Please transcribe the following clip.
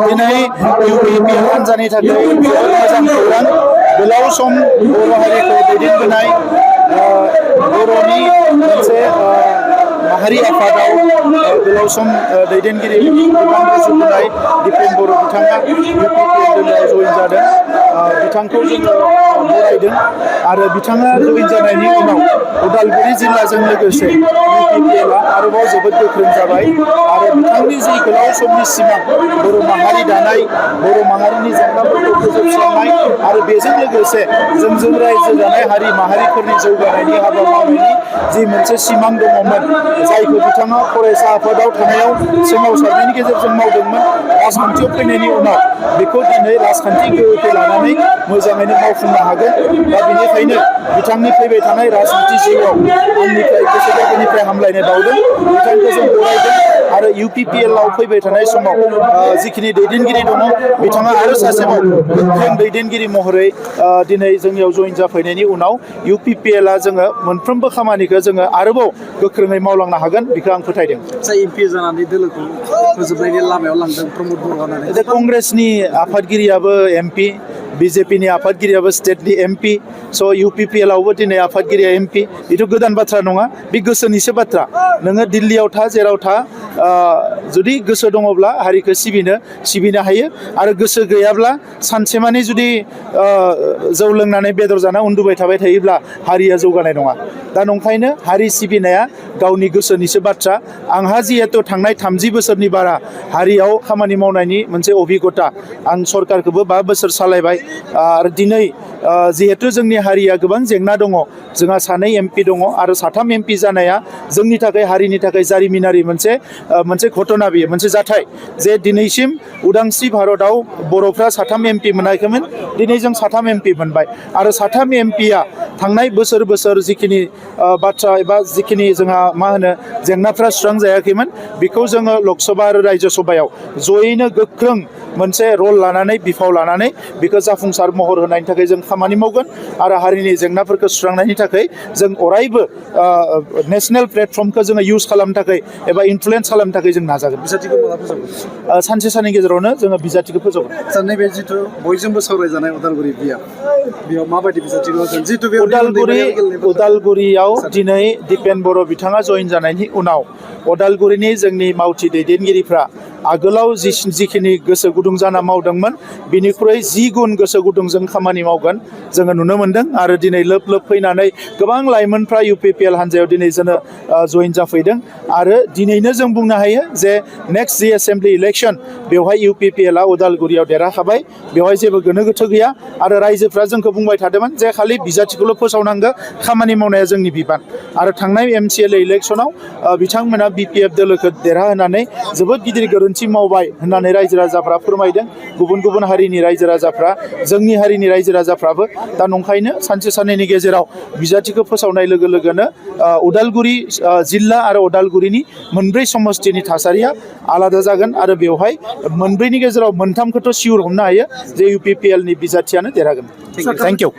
दिनै UPPL हान्जानि थाखाय जोबोद मोजां खौरां गोलाव सम बर' हारिखौ दैदेनबोनाय बर'नि मोनसे माहारि आफादाव गोलाव सम दैदेनगिरि बिबान रुजुहोनाय दिपेन बर' बिथाङा UPPL दोलोआव जयेन जादों। बिथांखौ जोङो बरायदों आरो बिथाङा जयेन जानायनि उनाव उदालगुरि जिल्लाजों लोगोसे UPPL आरोबाव जोबोद गोख्रों जाबाय आरो बिथांनि जि गोलाव समनि सिमां बर' माहारि दानाय बर' माहारिनि जेंनाफोरखौ फोजोबस्रांनाय आरो बेजों लोगोसे जोंजों रायजो जानाय हारि माहारिफोरनि जौगानायनि हाबा मावनायनि जि मोनसे सिमां दङमोन जायखौ बिथाङा फरायसा आफादाव थानायाव सोमावसारनायनि गेजेरजों मावदोंमोन राजखान्थियाव फैनायनि उनाव बेखौ दिनै राजखान्थि गोहोखौ लानानै मोजाङैनो मावफुंनो हागोन। दा बेनिखायनो बिथांनि फैबाय थानाय राजखान्थि जिउआव आंनिफ्राय गोसो गोरबोनिफ्राय हामलायनाय बावदों। बिथांखौ जों बरायदों आरो UPPL आव फैबाय थानाय समाव जिखिनि दैदेनगिरि दङ बिथाङा आरो सासेबाव गोख्रों दैदेनगिरि महरै दिनै जोंनियाव जयेन जाफैनायनि उनाव UPPL जोङो मोनफ्रोमबो खामानिखौ जोङो आरोबाव गोख्रोङै मावलांनो हागोन बेखौ आं फोथायदों। MP जानानै दोलोखौ फोजोबनायनि लामायाव लांदों प्रमद बर' होननानै कंग्रेसनि आफादगिरियाबो MP BJPनि आफादगिरियाबो स्टेटनि MP स' UPPL आवबो दिनै आफादगिरिया MP बेथ' गोदान बाथ्रा नङा बे गोसोनिसो बाथ्रा। नोङो दिल्लीयाव था जेराव था जुदि गोसो दङब्ला हारिखौ सिबिनो हायो आरो गोसो गैयाब्ला सानसेमानि जुदि जौ लोंनानै बेदर जाना उन्दुबाय थाबाय थायोब्ला हारिया जौगानाय नङा। दा नंखायनो हारि सिबिनाया गावनि गोसोनिसो बाथ्रा। आंहा जिहेतु थांनाय 30 बोसोरनि बारा हारियाव खामानि मावनायनि मोनसे अभिगता आं सरकारखौबो 5 बोसोर सालायबाय आरो दिनै जिहेतु जोंनि हारिया गोबां जेंना दङ जोंहा 2 MP दङ आरो 3 MP जानाया जोंनि थाखाय हारिनि थाखाय जारिमिनारि मोनसे घटना बेयो मोनसे जाथाय जे दिनैसिम उदांस्रि भारतआव बर'फ्रा 3 MP मोनाखैमोन दिनै जों 3 MP मोनबाय आरो 3 MPया थांनाय बोसोर जिखिनि बाथ्रा एबा जिखिनि जोंहा मा होनो जेंनाफ्रा सुस्रांजायाखैमोन बेखौ जोङो लकसभा आरो राज्य सभायाव जयैनो गोख्रों मोनसे रल लानानै बिफाव लानानै बेखौ जाफुंसार महर होनायनि थाखाय जों खामानि मावगोन आरो हारिनि जेंनाफोरखौ सुस्रांनायनि थाखाय जों अरायबो नेशनेल प्लेटफर्मखौ जोङो इउज खालामनो थाखाय एबा इनफ्लुयेन्स खालामनो थाखाय जों नाजागोन। बिजाथिखौ माला फोजोबगोन? सानसे साननि गेजेरावनो जोङो बिजाथिखौ फोजोबगोन। नैबे जिथु बयजोंबो सावरायजानाय उदालगुरि बेयाव माबायदि बिजाथिखौ होगोन? जिथु उदालगुरियाव दिनै दिपेन बर' बिथाङा जयेन जानायनि उनाव उदालगुरिनि जोंनि मावथि दैदेनगिरिफ्रा आगोलाव जिखिनि गोसो गुदुं जाना मावदोंमोन बिनिख्रुइ 10 गुन गोसो गुदुंजों खामानि मावगोन जोङो नुनो मोन्दों आरो दिनै लोब फैनानै गोबां लाइमोनफ्रा UPPL हान्जायाव दिनै जोङो जयेन जाफैदों आरो दिनैनो जों बुंनो हायो जे नेक्स्ट जि एसेम्बलि इलेक्सन बेवहाय UPPL उदालगुरियाव देरहाखाबाय बेवहाय जेबो गोनो गोथो गैया आरो रायजोफ्रा जोंखौ बुंबाय थादोंमोन जे खालि बिजाथिखौल' फोसावनांगौ खामानि मावनाया जोंनि बिबान आरो थांनाय MCLA इलेक्सनाव बिथांमोना BPF दोलोखौ देरहाहोनानै जोबोद गिदिर गोरोन्थि मावबाय होननानै रायजो राजाफ्रा फोरमायदों। गुबुन हारिनि रायजो राजाफ्रा जोंनि हारिनि रायजो राजाफ्राबो दा नंखायनो सानसे साननैनि गेजेराव बिजाथिखौ फोसावनाय लोगो लोगोनो उदालगुरि जिल्ला आरो उदालगुरिनि मोनब्रै समस्थिनि थासारिया आलादा जागोन आरो बेवहाय मोनब्रैनि गेजेराव मोनथामखौथ' सियर हमनो हायो जे UPPL नि बिजाथियानो देरहागोन। Thank you.